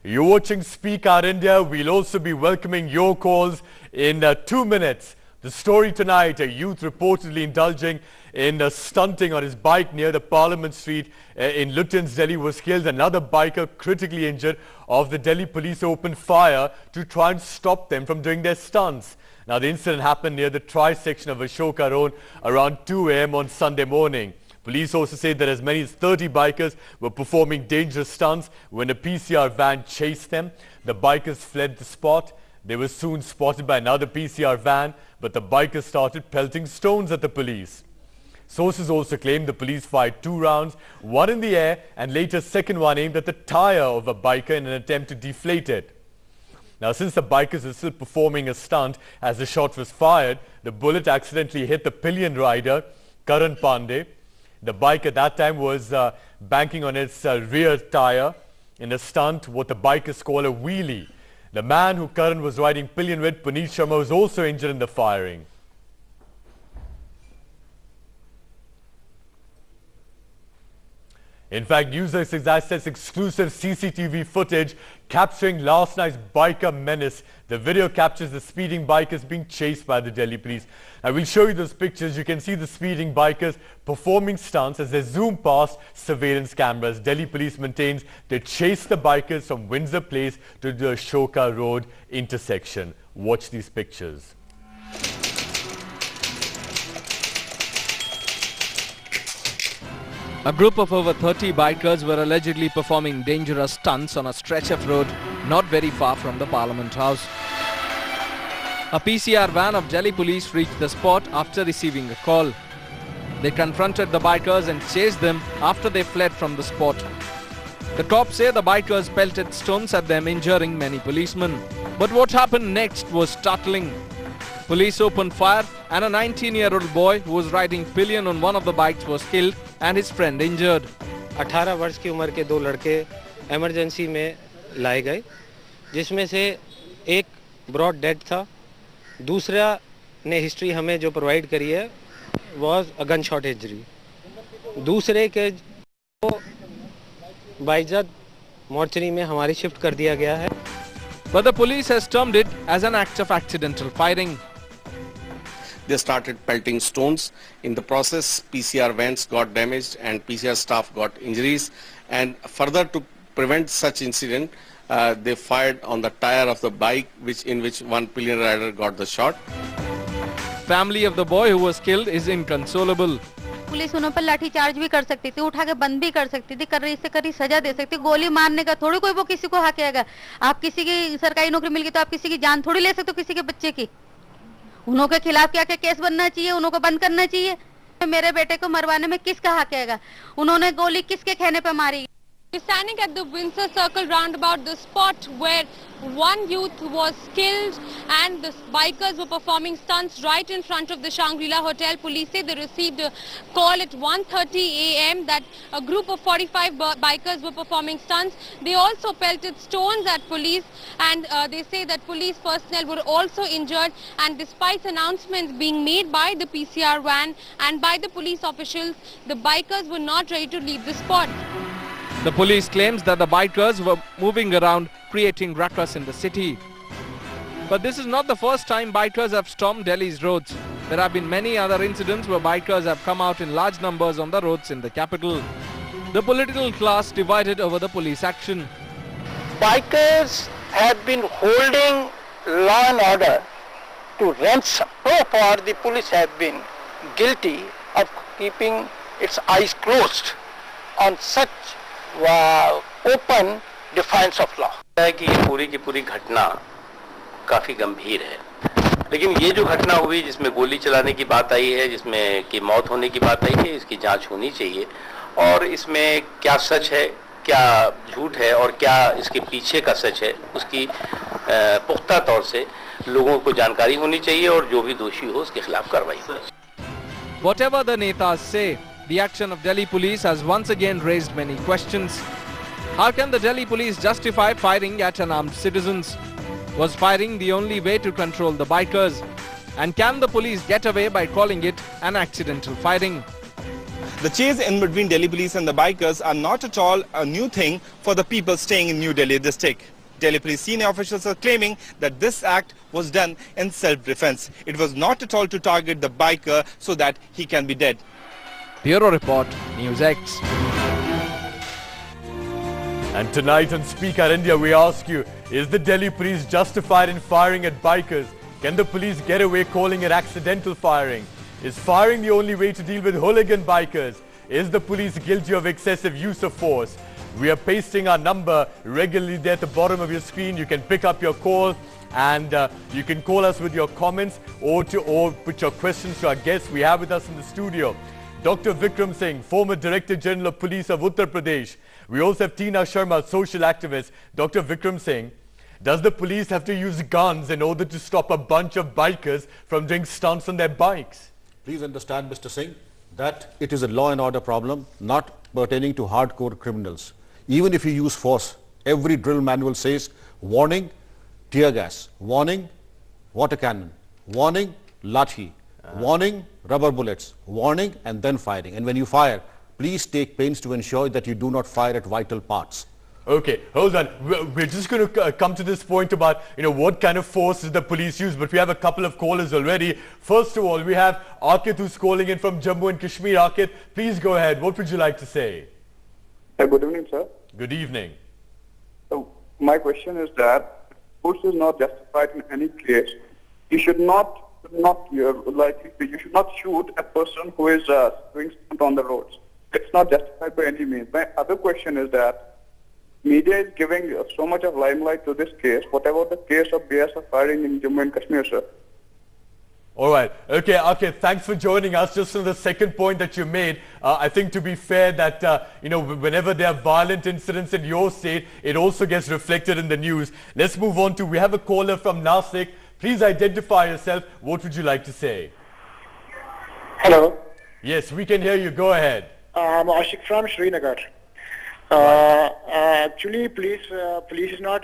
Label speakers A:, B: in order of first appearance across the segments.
A: You're watching Speak Out India. We'll also be welcoming your calls in 2 minutes. The story tonight, a youth reportedly indulging in stunting on his bike near the Parliament Street in Lutyens, Delhi was killed. Another biker critically injured. Of the Delhi police opened fire to try and stop them from doing their stunts. Now the incident happened near the tri-section of Ashoka Road around 2 a.m. on Sunday morning. Police also say that as many as 30 bikers were performing dangerous stunts when a PCR van chased them. The bikers fled the spot. They were soon spotted by another PCR van, but the bikers started pelting stones at the police. Sources also claim the police fired 2 rounds, one in the air and later a second one aimed at the tire of a biker in an attempt to deflate it. Now, since the bikers were still performing a stunt as the shot was fired, the bullet accidentally hit the pillion rider, Karan Pandey. The bike at that time was banking on its rear tire in a stunt, what the bikers call a wheelie. The man who Karan was riding pillion with, Puneet Sharma, was also injured in the firing. In fact, News accesses exclusive CCTV footage capturing last night's biker menace. The video captures the speeding bikers being chased by the Delhi police. I will show you those pictures. You can see the speeding bikers performing stunts as they zoom past surveillance cameras. Delhi police maintains they chased the bikers from Windsor Place to the Ashoka Road intersection. Watch these pictures.
B: A group of over 30 bikers were allegedly performing dangerous stunts on a stretch of road not very far from the Parliament House. A PCR van of Delhi police reached the spot after receiving a call. They confronted the bikers and chased them after they fled from the spot. The cops say the bikers pelted stones at them, injuring many policemen. But what happened next was startling. Police opened fire and a 19-year-old boy who was riding pillion on one of the bikes was killed and his friend injured.
C: 18 वर्ष की उम्र के 2 लड़के emergency में लाए गए, जिसमें से एक ब्रॉड डेड था, दूसरा ने हिस्ट्री हमें जो प्रोवाइड करी है was a gun shot injury, दूसरे के को बाइज्जत मॉर्चरी में हमारी शिफ्ट कर दिया गया है.
B: But the police has termed it as an act of accidental firing.
D: They started pelting stones. In the process, PCR vans got damaged and PCR staff got injuries. And further, to prevent such incident, they fired on the tire of the bike, in which one pillion rider got the shot.
B: Family of the boy who was killed is inconsolable.
E: Police उन पर लाठी charge भी कर सकती थी, उठा के बंद भी कर सकती थी, कर रही से करी सजा दे सकती. गोली मारने का थोड़ी कोई वो किसी को हक है. आप किसी की सरकारी नौकरी मिल गई तो आप किसी की जान थोड़ी ले सकते हो किसी के बच्चे की. उन्हों के खिलाफ क्या क्या केस बनना चाहिए, उन्हों को बंद करना चाहिए. मेरे बेटे को मरवाने में किसका हक है? उन्होंने गोली किसके कहने पे मारी?
F: We're standing at the Windsor Circle roundabout, the spot where one youth was killed and the bikers were performing stunts right in front of the Shangri-La Hotel. Police say they received a call at 1:30 a.m. that a group of 45 bikers were performing stunts. They also pelted stones at police, and they say that police personnel were also injured. And despite announcements being made by the PCR van and by the police officials, the bikers were not ready to leave the spot.
B: The police claims that the bikers were moving around, creating ruckus in the city. But this is not the first time bikers have stormed Delhi's roads. There have been many other incidents where bikers have come out in large numbers on the roads in the capital. The political class divided over the police action.
G: Bikers have been holding law and order to ransom. So far, the police have been guilty of keeping its eyes closed on such open defiance of law.
H: है कि ये पूरी की पूरी घटना काफी गंभीर है, लेकिन ये जो घटना हुई जिसमें गोली चलाने की बात आई है, जिसमें कि मौत होने की बात आई है, इसकी जांच होनी चाहिए और इसमें क्या सच है, क्या झूठ है और क्या इसके पीछे का सच है, उसकी पुख्ता तौर से लोगों को जानकारी होनी चाहिए और जो भी दोषी हो उसके खिलाफ कार्रवाई हो.
B: Whatever the netas say, the action of Delhi police has once again raised many questions. How can the Delhi police justify firing at unarmed citizens? Was firing the only way to control the bikers? And can the police get away by calling it an accidental firing?
I: The chase in between Delhi police and the bikers are not at all a new thing for the people staying in New Delhi district. Delhi police senior officials are claiming that this act was done in self-defense. It was not at all to target the biker so that he can be dead.
B: Bureau Report, News X.
A: And tonight on Speak Out India, we ask you, is the Delhi police justified in firing at bikers? Can the police get away calling it accidental firing? Is firing the only way to deal with hooligan bikers? Is the police guilty of excessive use of force? We are pasting our number regularly there at the bottom of your screen. You can pick up your call and you can call us with your comments or put your questions to our guests we have with us in the studio. Dr. Vikram Singh, former Director General of Police of Uttar Pradesh. We also have Tina Sharma, social activist. Dr. Vikram Singh, does the police have to use guns in order to stop a bunch of bikers from doing stunts on their bikes?
J: Please understand, Mr. Singh, that it is a law and order problem not pertaining to hardcore criminals. Even if you use force, every drill manual says warning, tear gas, warning, water cannon, warning, lathi, warning, rubber bullets, warning, and then firing. And when you fire, please take pains to ensure that you do not fire at vital parts.
A: Okay, hold on. We're just going to come to this point about, what kind of force does the police use, but we have a couple of callers already. First of all, we have Arkit who's calling in from Jammu and Kashmir. Arkit, please go ahead. What would you like to say?
K: Good evening, sir.
A: Good evening.
K: So, my question is that force is not justified in any case. You should not you should not shoot a person who is doing stunt on the roads. It's not justified by any means. My other question is that media is giving so much of limelight to this case. What about the case of BSF firing in Jammu and Kashmir, sir?
A: All right. Okay, thanks for joining us. Just on the second point that you made, I think to be fair that, whenever there are violent incidents in your state, it also gets reflected in the news. Let's move on to, we have a caller from Nasik. Please identify yourself. What would you like to say?
L: Hello.
A: Yes, we can hear you. Go ahead.
L: I'm Ashik from Srinagar. Actually, police is not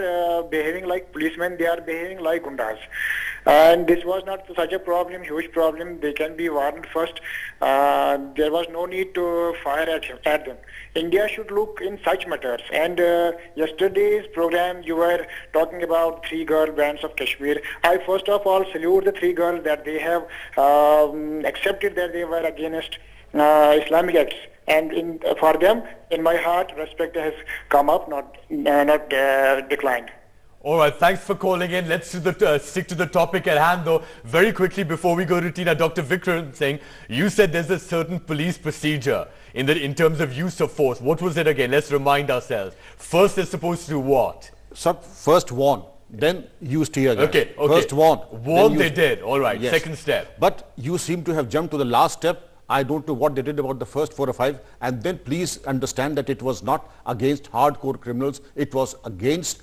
L: behaving like policemen. They are behaving like gundas. And this was not such a problem, huge problem. They can be warned first. There was no need to fire at them. India should look in such matters. And yesterday's program, you were talking about 3 girl bands of Kashmir. I first of all salute the 3 girls that they have accepted that they were against Islamic acts. And for them, in my heart, respect has come up, not declined.
A: All right, thanks for calling in. Let's stick to the topic at hand, though. Very quickly, before we go to Tina, Dr. Vikram Singh, you said there's a certain police procedure in terms of use of force. What was it again? Let's remind ourselves. First, they're supposed to do what?
J: First warn, then use tear gas.
A: Okay.
J: First warn.
A: Warn they did. All right,
J: yes.
A: Second step.
J: But you seem to have jumped to the last step. I don't know what they did about the first 4 or 5. And then please understand that it was not against hardcore criminals. It was against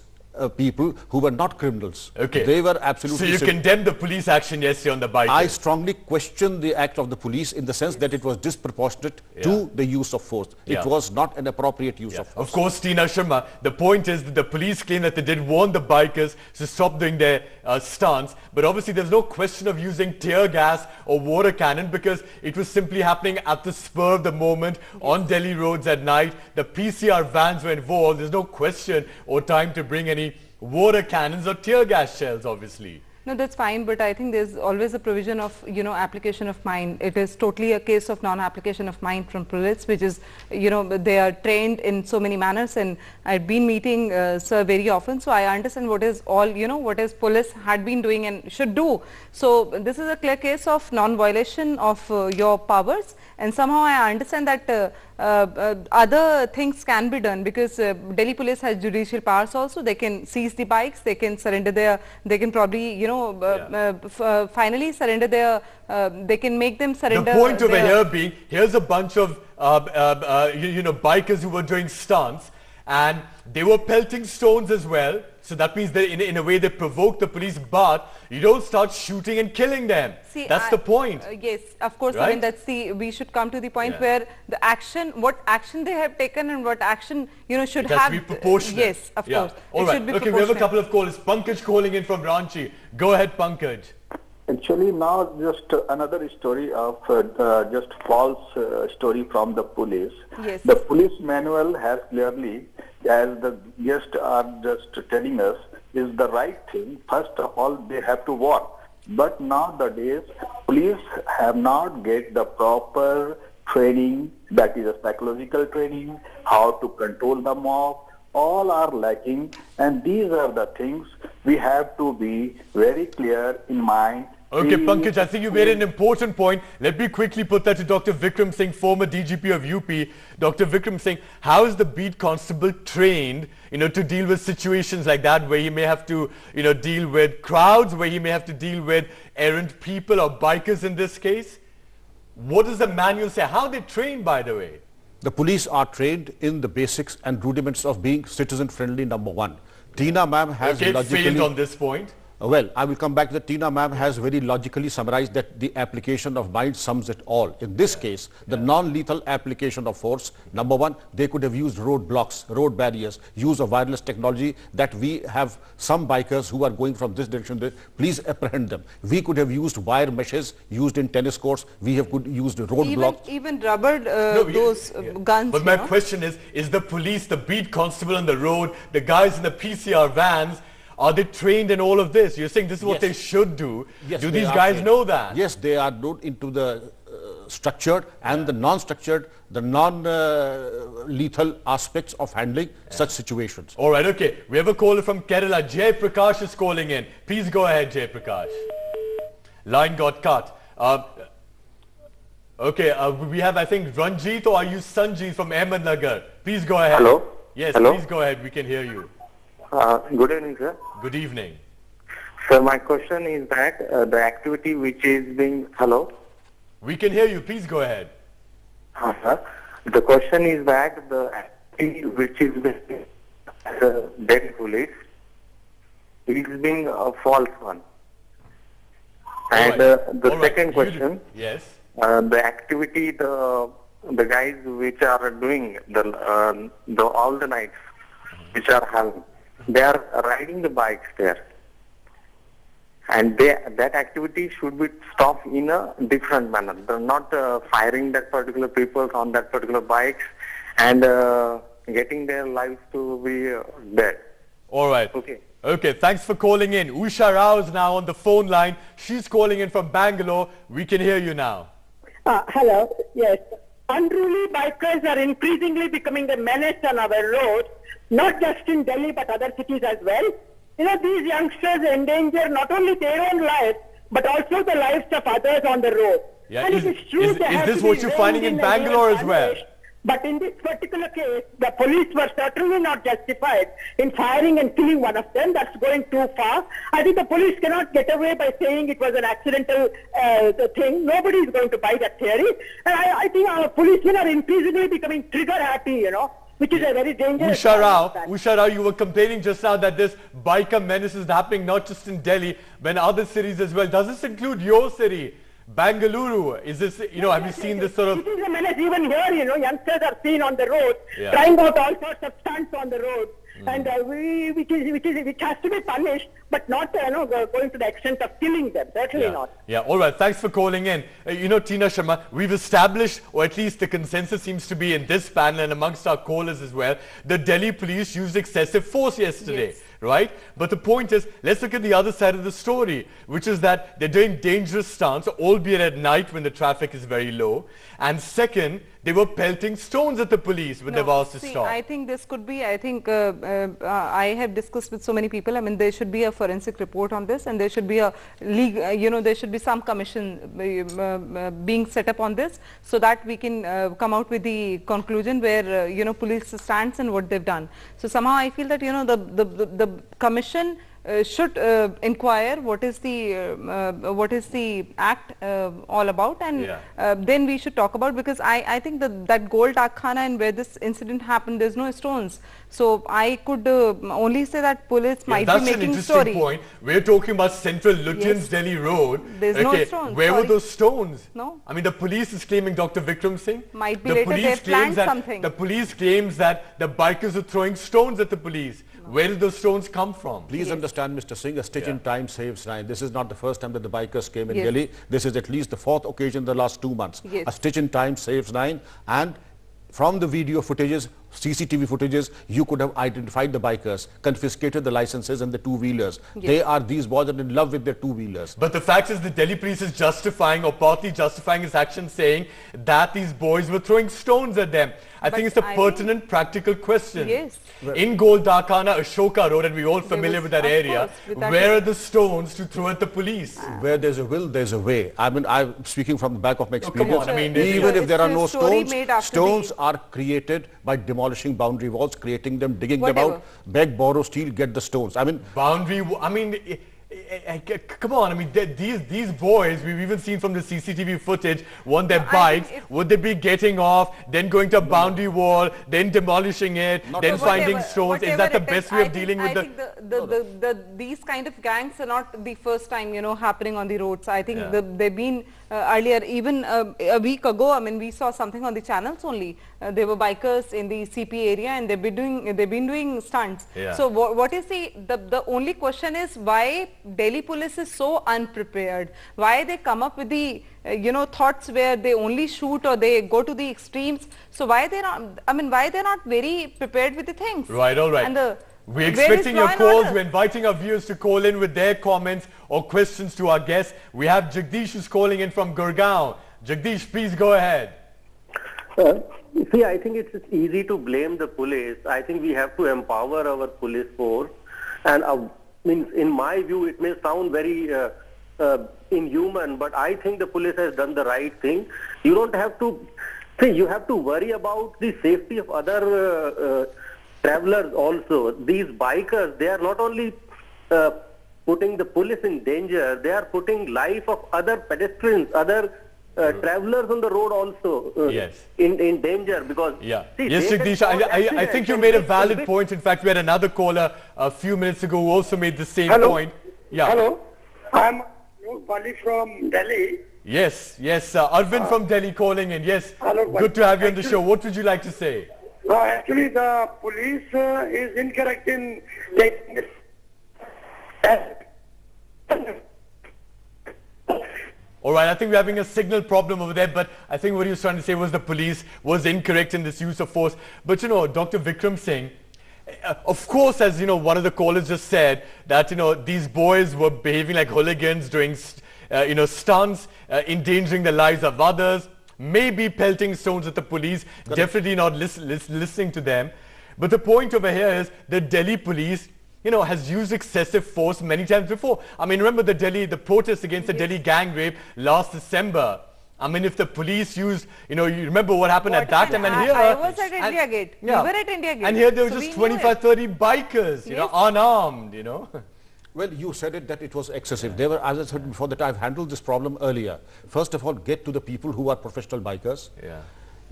J: people who were not criminals.
A: Okay.
J: They were absolutely...
A: So you condemn the police action yesterday on the bike?
J: I strongly question the act of the police in the sense that it was disproportionate to the use of force. It was not an appropriate use of force.
A: Of course, Tina Sharma, the point is that the police claim that they did warn the bikers to stop doing their stunts, but obviously there's no question of using tear gas or water cannon because it was simply happening at the spur of the moment on Delhi roads at night. The PCR vans were involved. There's no question or time to bring any water cannons or tear gas shells, obviously.
M: No, that's fine, but I think there's always a provision of, application of mind. It is totally a case of non-application of mind from police, which is, they are trained in so many manners, and I've been meeting sir very often, so I understand what is all, what is police had been doing and should do. So this is a clear case of non-violation of your powers, and somehow I understand that other things can be done because Delhi police has judicial powers also. They can seize the bikes, they can surrender their, they can probably, finally surrender their, they can make them surrender.
A: The point over here being, here's a bunch of, bikers who were doing stunts and they were pelting stones as well. So that means that in a way they provoke the police, but you don't start shooting and killing them.
M: See,
A: that's the point.
M: Yes, of course.
A: Right?
M: I mean, that's we should come to the point where the action, what action they have taken and what action, should have.
A: Be proportionate.
M: Yes, of course.
A: All right. Okay, we have a couple of callers. Pankaj calling in from Ranchi. Go ahead, Pankaj.
N: Actually, now just another story of just false story from the police.
M: Yes.
N: The police manual has clearly, as the guests are just telling us, is the right thing. First of all, they have to warn. But nowadays, police have not get the proper training, that is a psychological training, how to control the mob. All are lacking, and these are the things we have to be very clear in mind.
A: Okay, Pankaj, I think you made an important point. Let me quickly put that to Dr. Vikram Singh, former DGP of UP. Dr. Vikram Singh, how is the beat constable trained, to deal with situations like that, where he may have to, deal with crowds, where he may have to deal with errant people or bikers in this case? What does the manual say? How are they trained, by the way?
J: The police are trained in the basics and rudiments of being citizen-friendly, number one. Tina ma'am has
A: failed on this point.
J: Well, I will come back to the Tina ma'am has very logically summarized that the application of mind sums it all. In this case, the non-lethal application of force, number one, they could have used road blocks, road barriers, use of wireless technology that we have some bikers who are going from this direction. Please apprehend them. We could have used wire meshes used in tennis courts. We have could used road blocks.
M: Even rubbered guns.
A: But my question is the police, the beat constable on the road, the guys in the PCR vans, are they trained in all of this? You're saying this is what they should do.
J: Yes,
A: do these guys know that?
J: Yes, they are known into the structured and the non-structured, the non-lethal aspects of handling such situations.
A: All right, okay. We have a caller from Kerala. Jay Prakash is calling in. Please go ahead, Jay Prakash. Line got cut. We have, I think, Ranjit, or are you Sanjeev from Ahmednagar? Please go ahead.
O: Hello?
A: Yes,
O: Hello?
A: Please go ahead. We can hear you.
O: Good evening, sir.
A: Good evening.
O: Sir, my question is that the activity which is being... Hello?
A: We can hear you. Please go ahead.
O: Sir. The question is that the activity which is being Delhi police is being a false one. And the second question...
A: Yes.
O: The activity the guys which are doing all the nights which are having, they are riding the bikes there, and that activity should be stopped in a different manner. They're not firing that particular people on that particular bikes and getting their lives to be dead.
A: All right. Okay, thanks for calling in. Usha Rao is now on the phone line. She's calling in from Bangalore. We can hear you now.
P: Hello. Yes. Unruly bikers are increasingly becoming a menace on our roads, not just in Delhi but other cities as well. These youngsters endanger not only their own lives but also the lives of others on the road.
A: Yeah,
P: and
A: is this what you're finding in Bangalore as well?
P: But in this particular case, the police were certainly not justified in firing and killing one of them. That's going too far. I think the police cannot get away by saying it was an accidental thing. Nobody is going to buy that theory. And I think our policemen are increasingly becoming trigger happy, which is a very dangerous...
A: Usha Rao, you were complaining just now that this biker menace is happening not just in Delhi, but in other cities as well. Does this include your city? Bangalore, is this, have you seen this sort of...
P: It is a menace even here, youngsters are seen on the road, trying out all sorts of stunts on the road, and which has to be punished, but not, going to the extent of killing them, certainly not.
A: Yeah, all right, thanks for calling in. Tina Sharma, we've established, or at least the consensus seems to be in this panel and amongst our callers as well, the Delhi police used excessive force yesterday. Yes. Right? But the point is, let's look at the other side of the story, which is that they're doing dangerous stunts, albeit at night when the traffic is very low. And second, they were pelting stones at the police when they were asked to stop.
M: I think this could be, I have discussed with so many people, there should be a forensic report on this, and there should be a legal, there should be some commission being set up on this, so that we can come out with the conclusion where, police stands and what they've done. So somehow I feel that, the commission should inquire what is the act all about, and then we should talk about, because I think that Gold Khana and where this incident happened, there's no stones. So I could only say that police might be making story.
A: That's an interesting point. We're talking about Central Lutyens Delhi Road.
M: There's no stones.
A: Where were those stones?
M: No.
A: The police is claiming, Dr. Vikram Singh.
M: Might be later they planned something.
A: The police claims that the bikers are throwing stones at the police. Where did those stones come from?
J: Please understand, Mr. Singh, a stitch in time saves nine. This is not the first time that the bikers came in
M: Yes.
J: Delhi. This is at least the fourth occasion in the last 2 months.
M: Yes.
J: A stitch in time saves nine. And from the video footages, CCTV footages, you could have identified the bikers, confiscated the licenses and the two-wheelers.
M: Yes.
J: These boys are in love with their two-wheelers.
A: But the fact is the Delhi police is justifying or partly justifying his action, saying that these boys were throwing stones at them. I think it's a pertinent, practical question.
M: Yes.
A: In Goldakhana, Ashoka Road, and we're all familiar with that
M: of
A: area,
M: course, with that
A: where are the stones to throw at the police?
J: Where there's a will, there's a way. I mean, I'm speaking from the back of my
A: come
J: experience.
A: on, I mean,
J: even if there are no
M: it's a story
J: stones,
M: made after
J: stones are created by demolishing boundary walls, creating them, digging them
M: Whatever.
J: out, beg, borrow, steal, get the stones. I mean,
A: Come on, I mean, these boys, we've even seen from the CCTV footage, on their
M: I
A: bikes,
M: think
A: would they be getting off, then going to a boundary wall, then demolishing it, then finding stones? Is that the best way of dealing with
M: these kind of gangs are not the first time, happening on the roads. I think
A: Yeah.
M: they've been earlier, even a week ago, I mean, we saw something on the channels only. There were bikers in the CP area and they've been doing stunts.
A: Yeah.
M: So what is the only question is why Delhi police is so unprepared? Why they come up with the thoughts where they only shoot or they go to the extremes? So why they're not very prepared with the things?
A: Right, all right.
M: And
A: we're
M: where is
A: expecting your
M: law and
A: calls.
M: order?
A: We're inviting our viewers to call in with their comments or questions to our guests. We have Jagdish who's calling in from Gurgaon. Jagdish, please go ahead.
O: See, I think it's easy to blame the police. I think we have to empower our police force. And in my view, it may sound very inhuman, but I think the police has done the right thing. You don't have to, you have to worry about the safety of other travelers also. These bikers, they are not only putting the police in danger, they are putting life of other pedestrians, other travelers on the road also in danger because
A: yes, Jagdish, I think you made a valid point. In fact, we had another caller a few minutes ago who also made the same point. Yeah.
Q: Hello, I'm Bali from Delhi.
A: Yes, Arvind from Delhi calling in. Yes,
Q: hello,
A: good to have you on the show. What would you like to say?
Q: Actually, the police is incorrect in taking this.
A: All right, I think we're having a signal problem over there, but I think what he was trying to say was the police was incorrect in this use of force. But Dr. Vikram Singh, of course, as one of the callers just said, that these boys were behaving like hooligans, doing stunts, endangering the lives of others, maybe pelting stones at the police, definitely not listening to them. But the point over here is the Delhi police has used excessive force many times before. I mean, remember the protest against the Delhi gang rape last December. I mean, if the police used, you remember what happened at that time. And here,
M: I was at India Gate. We were at India Gate.
A: And here there were just 25, 30 bikers, unarmed,
J: Well, you said it that it was excessive. They were, as I said before, that I've handled this problem earlier. First of all, get to the people who are professional bikers.
A: Yeah.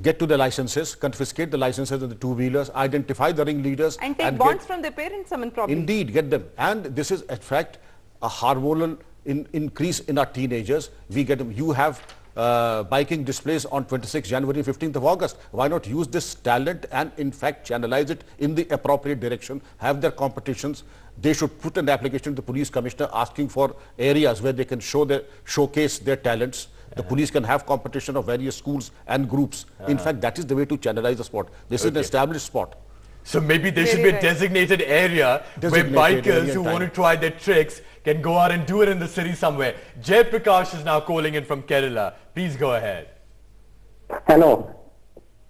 J: Get to the licenses, confiscate the licenses of the two-wheelers, identify the ringleaders.
M: And take bonds from their parents, probably.
J: Indeed, get them. And this is, in fact, a hormonal increase in our teenagers. We get them. You have biking displays on 26th January, 15th of August. Why not use this talent and, in fact, channelize it in the appropriate direction, have their competitions. They should put an application to the police commissioner asking for areas where they can showcase their talents. The police can have competition of various schools and groups. In fact, that is the way to channelize the sport. This is an established sport.
A: So maybe there should be a designated area where bikers who want to try their tricks can go out and do it in the city somewhere. Jay Prakash is now calling in from Kerala. Please go ahead.
R: Hello.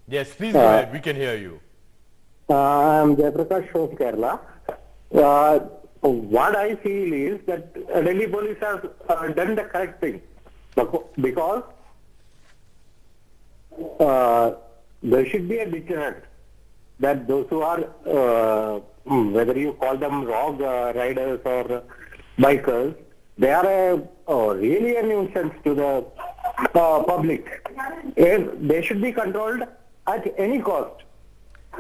A: Yes, please go ahead. We can hear you.
R: I'm Jay Prakash from Kerala. What I feel is that Delhi police has done the correct thing. Because there should be a deterrent that those who are, whether you call them rogue riders or bikers, they are really a nuisance to the public. And they should be controlled at any cost.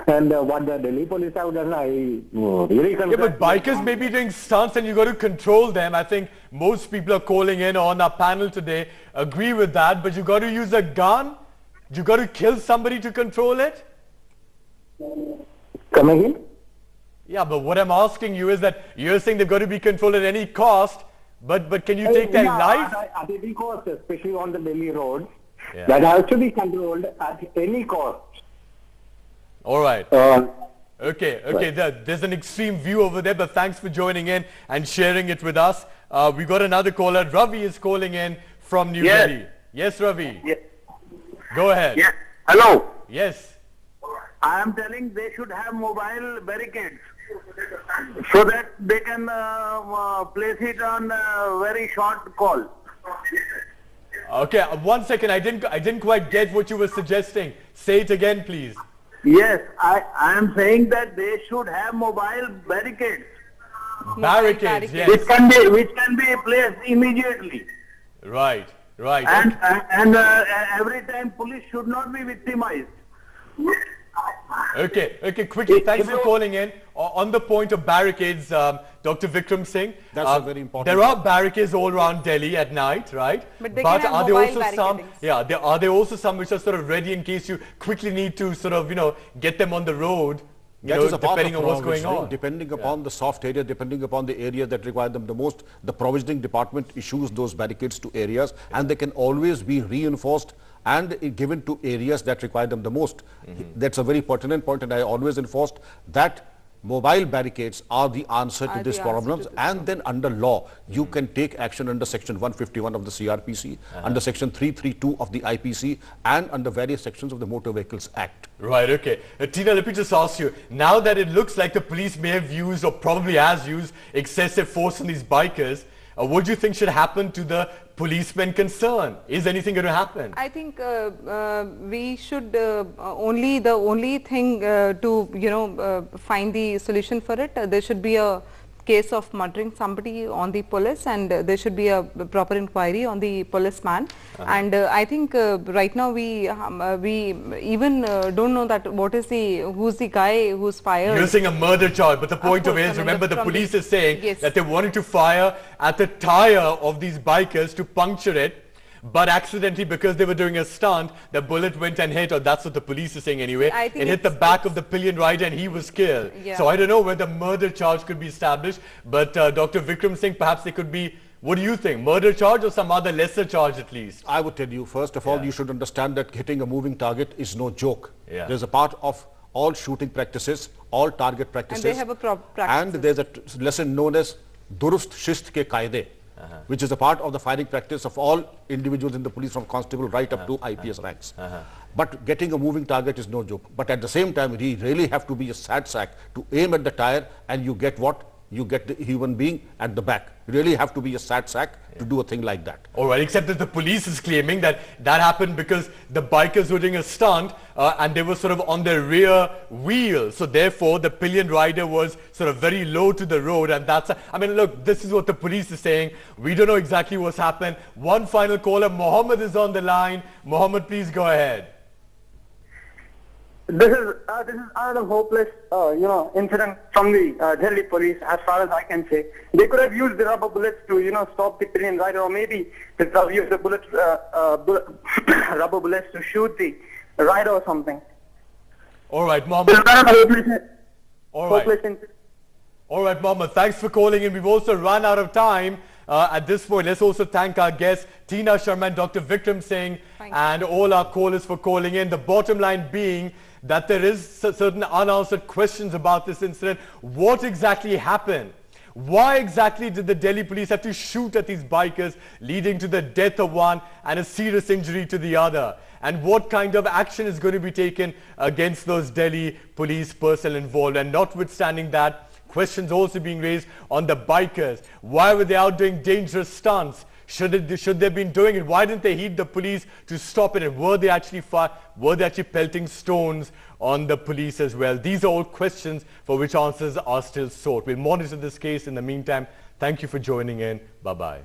R: And what the Delhi police have done, I really
A: Yeah, but bikers may be doing stunts and you got to control them. I think most people are calling in on our panel today agree with that, but you got to use a gun. You got to kill somebody to control it.
R: Come again?
A: Yeah, but what I'm asking you is that you're saying they've got to be controlled at any cost, but can you take their life?
R: At any cost, especially on the Delhi roads,
A: Yeah.
R: that has to be controlled at any cost.
A: All right. Okay. There's an extreme view over there, but thanks for joining in and sharing it with us. We got another caller. Ravi is calling in from New Delhi. Yes, Ravi.
S: Yes.
A: Go ahead.
S: Yes. Hello.
A: Yes.
S: I am telling they should have mobile barricades so that they can place it on very short call.
A: Okay, 1 second. I didn't quite get what you were suggesting. Say it again, please.
S: Yes, I am saying that they should have mobile barricades.
A: Barricades, yes.
S: Which can be placed immediately.
A: Right.
S: And every time police should not be victimized.
A: Okay, quickly, thanks for calling in. On the point of barricades, Dr. Vikram Singh,
J: that's a very important
A: there are barricades all around Delhi at night, right?
M: But they
A: are
M: can have
A: there
M: mobile
A: also some?
M: barricadings.
A: Yeah, are there also some which are sort of ready in case you quickly need to sort of get them on the road?
J: That is a part
A: depending
J: of
A: on what's going on.
J: Depending upon the soft area, depending upon the area that require them the most, the provisioning department issues those barricades to areas, and they can always be reinforced and given to areas that require them the most. That's a very pertinent point, and I always enforced that mobile barricades are the answer to these problems, and then under law you can take action under section 151 of the CRPC, under section 332 of the IPC, and under various sections of the Motor Vehicles Act.
A: Right, okay. Tina, let me just ask you, now that it looks like the police may have used or probably has used excessive force on these bikers, what do you think should happen to the policemen concerned? Is anything going to happen?
M: I think we should the only thing to find the solution for it. There should be a case of murdering somebody on the police, and there should be a proper inquiry on the policeman. And I think right now we even don't know that who's the guy who's fired.
A: You're saying a murder charge, but the point of it is, remember, the police is saying that they wanted to fire at the tire of these bikers to puncture it, but accidentally, because they were doing a stunt, the bullet went and hit, or that's what the police is saying anyway. It hit the back of the pillion rider and he was killed.
M: Yeah.
A: So I don't know whether murder charge could be established, but Dr. Vikram Singh, perhaps it could be, what do you think, murder charge or some other lesser charge at least?
J: I would tell you, first of all, you should understand that hitting a moving target is no joke.
A: Yeah.
J: There's a part of all shooting practices, all target practices.
M: And they have a practice.
J: And there's a lesson known as Durust Shist ke Kaide, which is a part of the firing practice of all individuals in the police, from constable right up to IPS ranks. But getting a moving target is no joke. But at the same time, we really have to be a sad sack to aim at the tire, and you get what? You get the human being at the back. You really have to be a sad sack to do a thing like that.
A: All right, except that the police is claiming that happened because the bikers were doing a stunt and they were sort of on their rear wheel. So therefore, the pillion rider was sort of very low to the road, and I mean, look, this is what the police is saying. We don't know exactly what's happened. One final caller, Mohammed is on the line. Mohammed, please go ahead.
Q: This is another hopeless, incident from the Delhi police, as far as I can say. They could have used the rubber bullets to, stop the pillion rider, or maybe they could have used the rubber bullets to shoot the rider or something.
A: All right, Mohammed. All right, Mohammed, thanks for calling in. We've also run out of time. At this point, let's also thank our guests, Tina Sharma and Dr. Vikram Singh, and all our callers for calling in. The bottom line being that there is certain unanswered questions about this incident. What exactly happened? Why exactly did the Delhi police have to shoot at these bikers, leading to the death of one and a serious injury to the other? And what kind of action is going to be taken against those Delhi police personnel involved? And notwithstanding that, questions also being raised on the bikers. Why were they out doing dangerous stunts? Should they have been doing it? Why didn't they heed the police to stop it? And were they actually pelting stones on the police as well? These are all questions for which answers are still sought. We'll monitor this case. In the meantime, thank you for joining in. Bye-bye.